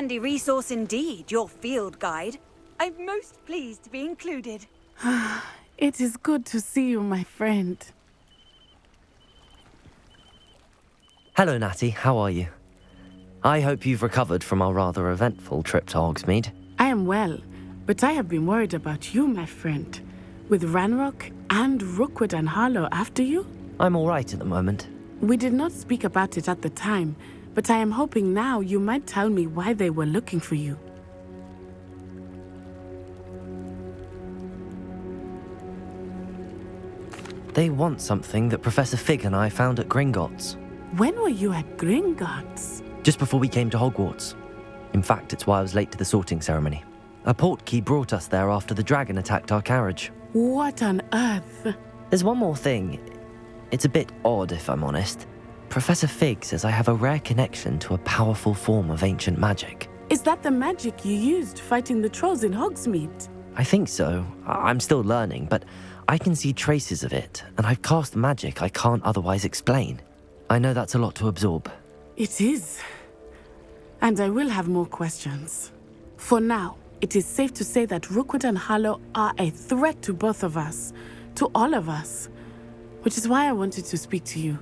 handy resource indeed, your field guide. I'm most pleased to be included. It is good to see you, my friend. Hello, Natty. How are you? I hope you've recovered from our rather eventful trip to Hogsmeade. I am well, but I have been worried about you, my friend. With Ranrock and Rookwood and Harlow after you? I'm all right at the moment. We did not speak about it at the time, but I am hoping now you might tell me why they were looking for you. They want something that Professor Fig and I found at Gringotts. When were you at Gringotts? Just before we came to Hogwarts. In fact, it's why I was late to the sorting ceremony. A portkey brought us there after the dragon attacked our carriage. What on earth? There's one more thing. It's a bit odd, if I'm honest. Professor Fig says I have a rare connection to a powerful form of ancient magic. Is that the magic you used fighting the trolls in Hogsmeade? I think so. I'm still learning, but I can see traces of it, and I've cast magic I can't otherwise explain. I know that's a lot to absorb. It is. And I will have more questions. For now, it is safe to say that Rookwood and Harlow are a threat to both of us, to all of us, which is why I wanted to speak to you.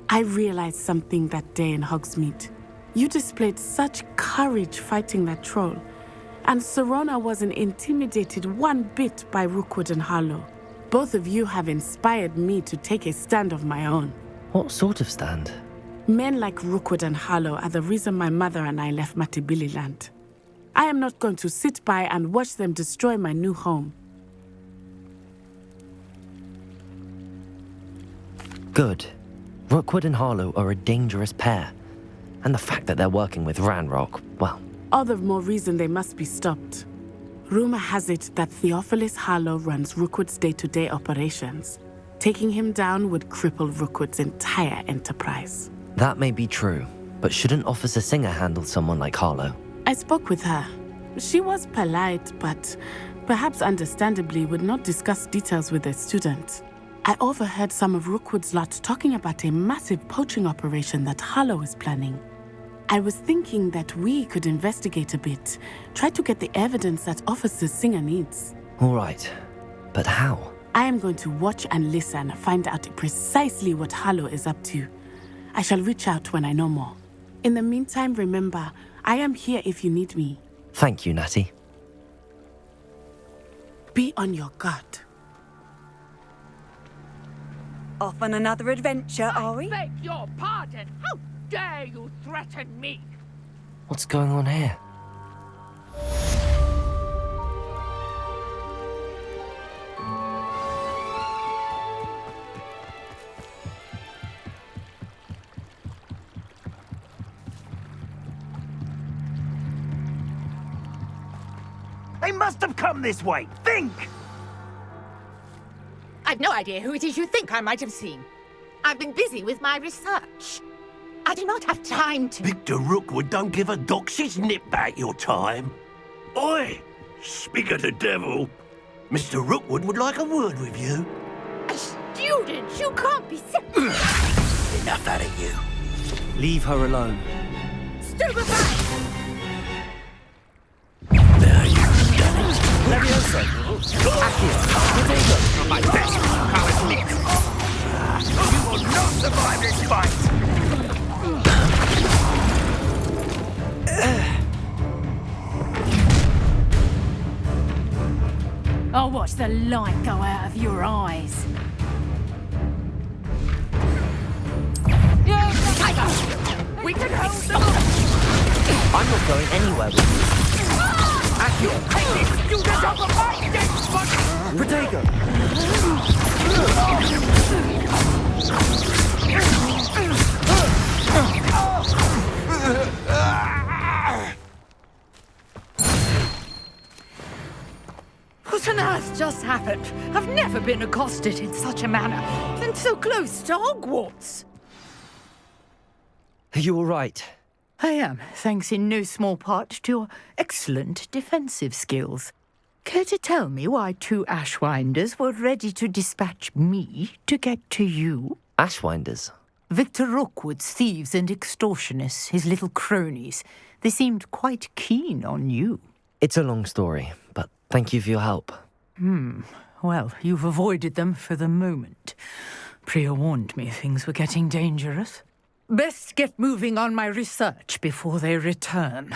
I realized something that day in Hogsmeade. You displayed such courage fighting that troll, and Serona wasn't intimidated one bit by Rookwood and Harlow. Both of you have inspired me to take a stand of my own. What sort of stand? Men like Rookwood and Harlow are the reason my mother and I left Matibili Land. I am not going to sit by and watch them destroy my new home. Good. Rookwood and Harlow are a dangerous pair. And the fact that they're working with Ranrock, well... All the more reason they must be stopped. Rumor has it that Theophilus Harlow runs Rookwood's day-to-day operations. Taking him down would cripple Rookwood's entire enterprise. That may be true, but shouldn't Officer Singer handle someone like Harlow? I spoke with her. She was polite, but perhaps understandably would not discuss details with a student. I overheard some of Rookwood's lot talking about a massive poaching operation that Harlow is planning. I was thinking that we could investigate a bit, try to get the evidence that Officer Singer needs. All right, but how? I am going to watch and listen, find out precisely what Harlow is up to. I shall reach out when I know more. In the meantime, remember, I am here if you need me. Thank you, Natty. Be on your guard. Off on another adventure, are we? I beg your pardon. How dare you threaten me? What's going on here? They must have come this way. Think! I've no idea who it is you think I might have seen. I've been busy with my research. I do not have time to... Victor Rookwood don't give a doxy's nip back your time. Oi! Speak of the devil. Mr. Rookwood would like a word with you. A student? You can't be sick. Enough out of you. Leave her alone. Stupefy! Now you've done it. Leviosa! Accio! My best power leap. You will not survive this fight! I'll watch the light go out of your eyes. We can hold them. I'm not going anywhere with you. Accio, take this student off of my dead spot! Protego! What on earth just happened? I've never been accosted in such a manner, and so close to Hogwarts. Are you all right? I am, thanks in no small part to your excellent defensive skills. Care to tell me why two Ashwinders were ready to dispatch me to get to you? Ashwinders? Victor Rookwood's thieves and extortionists, his little cronies. They seemed quite keen on you. It's a long story, but thank you for your help. Well, you've avoided them for the moment. Priya warned me things were getting dangerous. Best get moving on my research before they return.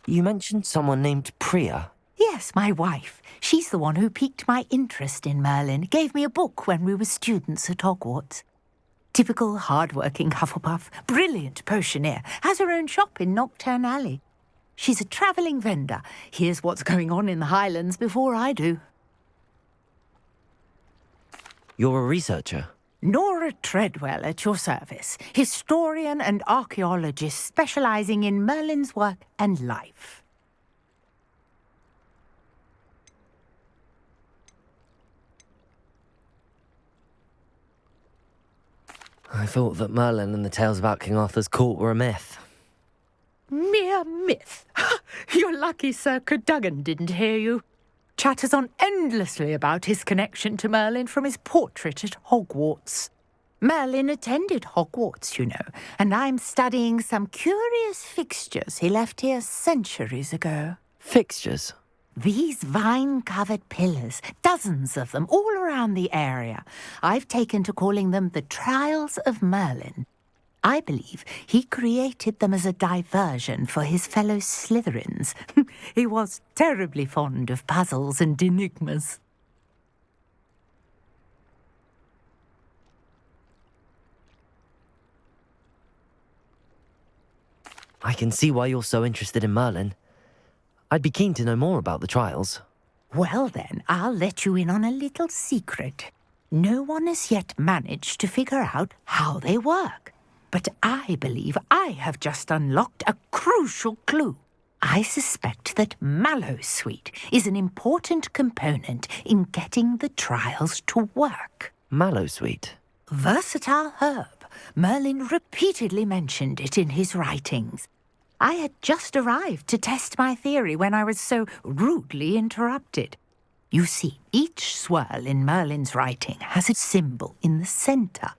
You mentioned someone named Priya. Yes, my wife. She's the one who piqued my interest in Merlin. Gave me a book when we were students at Hogwarts. Typical hard-working Hufflepuff, brilliant potioneer, has her own shop in Nocturne Alley. She's a travelling vendor. Hears what's going on in the Highlands before I do. You're a researcher? Nora Treadwell at your service, historian and archaeologist specialising in Merlin's work and life. I thought that Merlin and the tales about King Arthur's court were a myth. Mere myth. You're lucky Sir Cadogan didn't hear you. Chatters on endlessly about his connection to Merlin from his portrait at Hogwarts. Merlin attended Hogwarts, you know, and I'm studying some curious fixtures he left here centuries ago. Fixtures? These vine-covered pillars, dozens of them, all around the area. I've taken to calling them the Trials of Merlin. I believe he created them as a diversion for his fellow Slytherins. He was terribly fond of puzzles and enigmas. I can see why you're so interested in Merlin. I'd be keen to know more about the trials. Well then, I'll let you in on a little secret. No one has yet managed to figure out how they work. But I believe I have just unlocked a crucial clue. I suspect that Mallowsweet is an important component in getting the trials to work. Mallowsweet? Versatile herb. Merlin repeatedly mentioned it in his writings. I had just arrived to test my theory when I was so rudely interrupted. You see, each swirl in Merlin's writing has a symbol in the centre.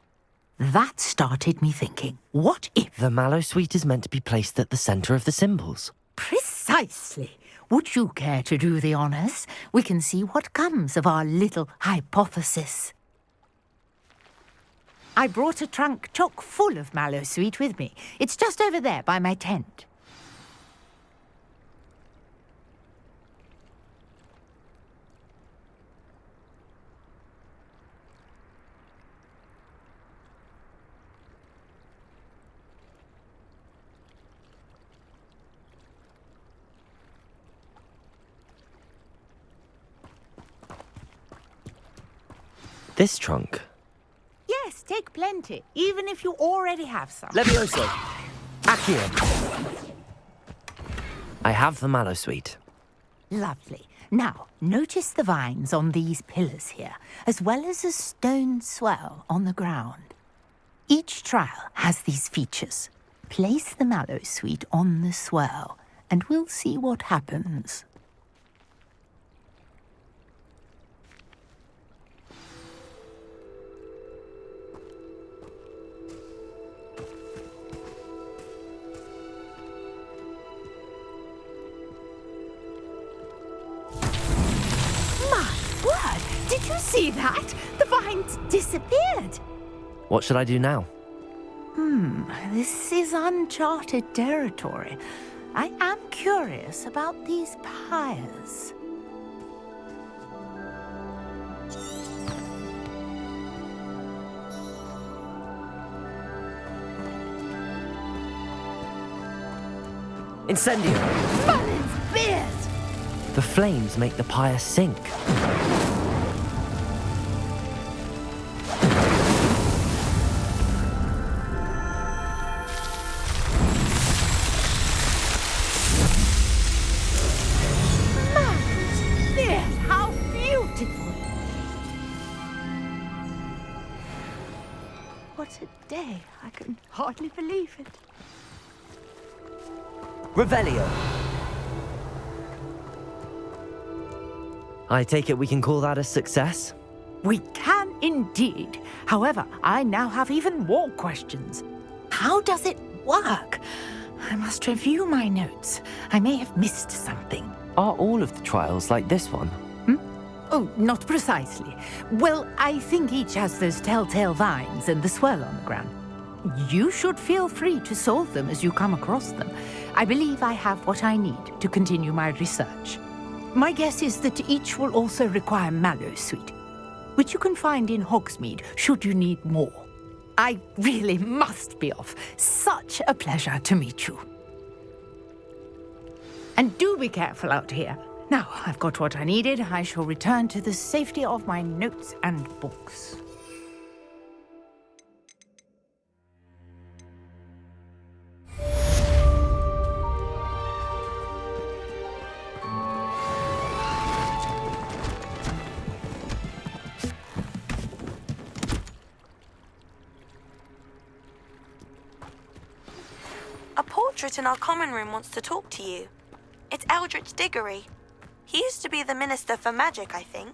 That started me thinking, what if... The Mallowsweet is meant to be placed at the centre of the symbols. Precisely. Would you care to do the honours? We can see what comes of our little hypothesis. I brought a trunk chock full of Mallowsweet with me. It's just over there by my tent. This trunk? Yes, take plenty, even if you already have some. Levioso! Accio! I have the Mallowsweet. Lovely. Now, notice the vines on these pillars here, as well as a stone swell on the ground. Each trial has these features. Place the Mallowsweet on the swell, and we'll see what happens. Did you see that? The vines disappeared. What should I do now? This is uncharted territory. I am curious about these pyres. Incendio! Merlin's beard! The flames make the pyre sink. Merlin's beard! How beautiful! What a day. I can hardly believe it. Revelio! I take it we can call that a success? We can indeed. However, I now have even more questions. How does it work? I must review my notes. I may have missed something. Are all of the trials like this one? Oh, not precisely. Well, I think each has those telltale vines and the swirl on the ground. You should feel free to solve them as you come across them. I believe I have what I need to continue my research. My guess is that each will also require mallow sweet, which you can find in Hogsmeade should you need more. I really must be off. Such a pleasure to meet you. And do be careful out here. Now, I've got what I needed. I shall return to the safety of my notes and books. A portrait in our common room wants to talk to you. It's Eldritch Diggory. He used to be the Minister for Magic, I think.